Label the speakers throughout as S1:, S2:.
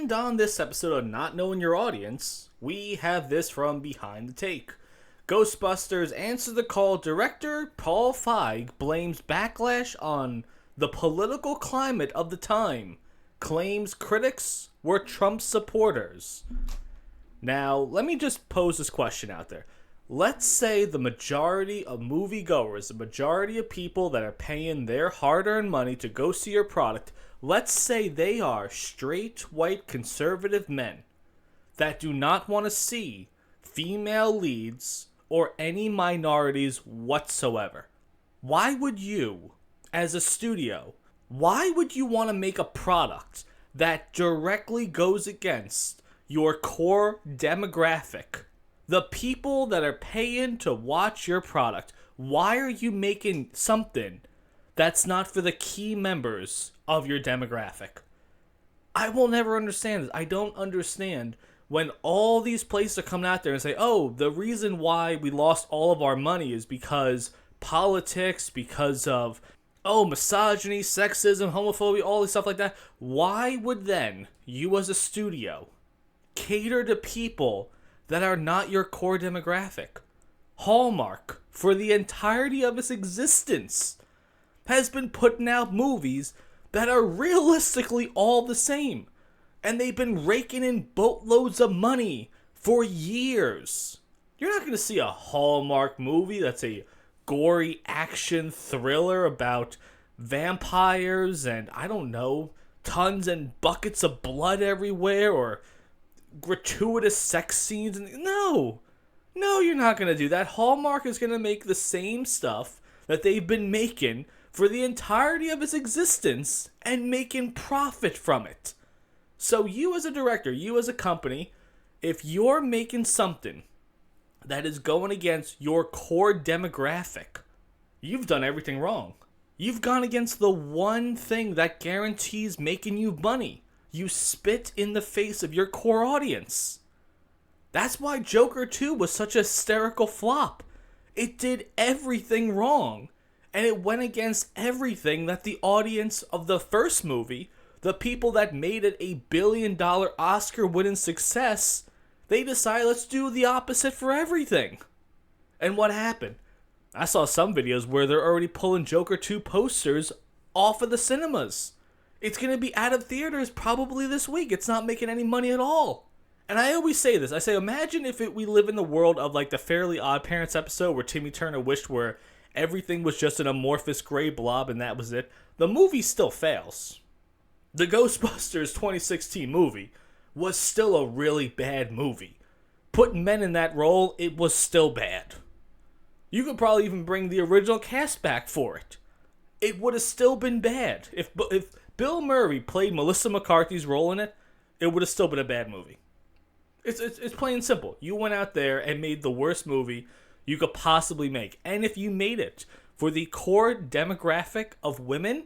S1: And on this episode of Not Knowing Your Audience, we have this from Behind the Take. Ghostbusters Answer the Call director Paul Feig blames backlash on the political climate of the time, claims critics were Trump supporters. Now, let me just pose this question out there. Let's say the majority of moviegoers, the majority of people that are paying their hard-earned money to go see your product, let's say they are straight, white, conservative men that do not want to see female leads or any minorities whatsoever. Why would you, as a studio, why would you want to make a product that directly goes against your core demographic? The people that are paying to watch your product, why are you making something that's not for the key members of your demographic? I will never understand this. I don't understand when all these places are coming out there and say, oh, the reason why we lost all of our money is because politics, because of, misogyny, sexism, homophobia, all this stuff like that. Why would then you as a studio cater to people that are not your core demographic? Hallmark, for the entirety of its existence, has been putting out movies that are realistically all the same. And they've been raking in boatloads of money for years. You're not going to see a Hallmark movie that's a gory action thriller about vampires and, I don't know, tons and buckets of blood everywhere or gratuitous sex scenes. No, you're not going to do that. Hallmark is going to make the same stuff that they've been making for the entirety of its existence and making profit from it. So you as a director, you as a company, if you're making something that is going against your core demographic, you've done everything wrong. You've gone against the one thing that guarantees making you money. You spit in the face of your core audience. That's why Joker 2 was such a hysterical flop. It did everything wrong. And it went against everything that the audience of the first movie, the people that made it a $1 billion Oscar-winning success, they decided, let's do the opposite for everything. And what happened? I saw some videos where they're already pulling Joker 2 posters off of the cinemas. It's going to be out of theaters probably this week. It's not making any money at all. And I always say this. I say, imagine if we live in the world of like the Fairly Odd Parents episode where Timmy Turner wished where everything was just an amorphous gray blob and that was it. The movie still fails. The Ghostbusters 2016 movie was still a really bad movie. Putting men in that role, it was still bad. You could probably even bring the original cast back for it. It would have still been bad. If Bill Murray played Melissa McCarthy's role in it, it would have still been a bad movie. It's plain and simple. You went out there and made the worst movie you could possibly make. And if you made it for the core demographic of women,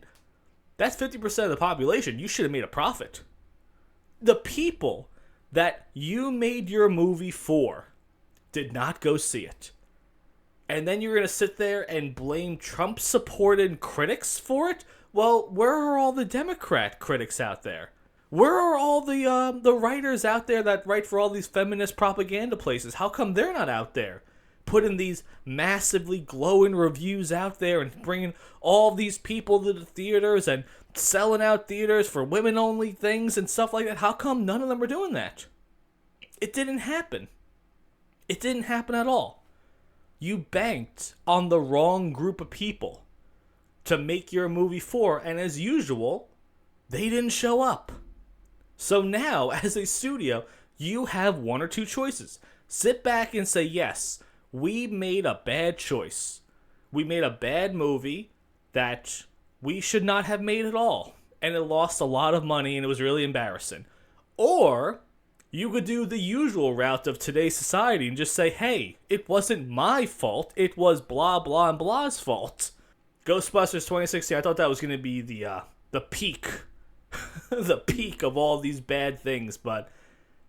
S1: that's 50% of the population. You should have made a profit. The people that you made your movie for did not go see it. And then you're going to sit there and blame Trump-supported critics for it? Well, where are all the Democrat critics out there? Where are all the writers out there that write for all these feminist propaganda places? How come they're not out there putting these massively glowing reviews out there and bringing all these people to the theaters and selling out theaters for women-only things and stuff like that? How come none of them are doing that? It didn't happen. It didn't happen at all. You banked on the wrong group of people to make your movie for, and as usual, they didn't show up. So now, as a studio, you have one or two choices. Sit back and say, yes, we made a bad choice. We made a bad movie that we should not have made at all. And it lost a lot of money and it was really embarrassing. Or you could do the usual route of today's society and just say, hey, it wasn't my fault. It was blah, blah, and blah's fault. Ghostbusters 2016, I thought that was going to be the peak. The peak of all these bad things. But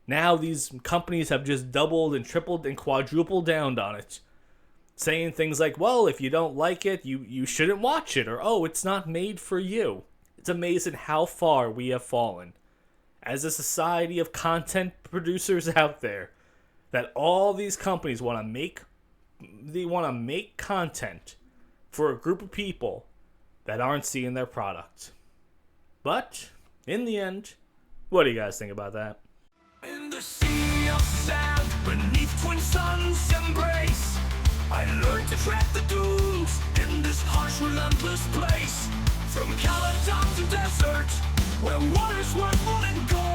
S1: now these companies have just doubled and tripled and quadrupled down on it. Saying things like, well, if you don't like it, you shouldn't watch it. Or, oh, it's not made for you. It's amazing how far we have fallen. as a society of content producers out there, that all these companies want to make content for a group of people that aren't seeing their product. But in the end, what do you guys think about that?
S2: In the sea of sand, beneath twin suns' embrace, I learned to track the dunes in this harsh, relentless place. From Caledon to desert, where waters were full and gold.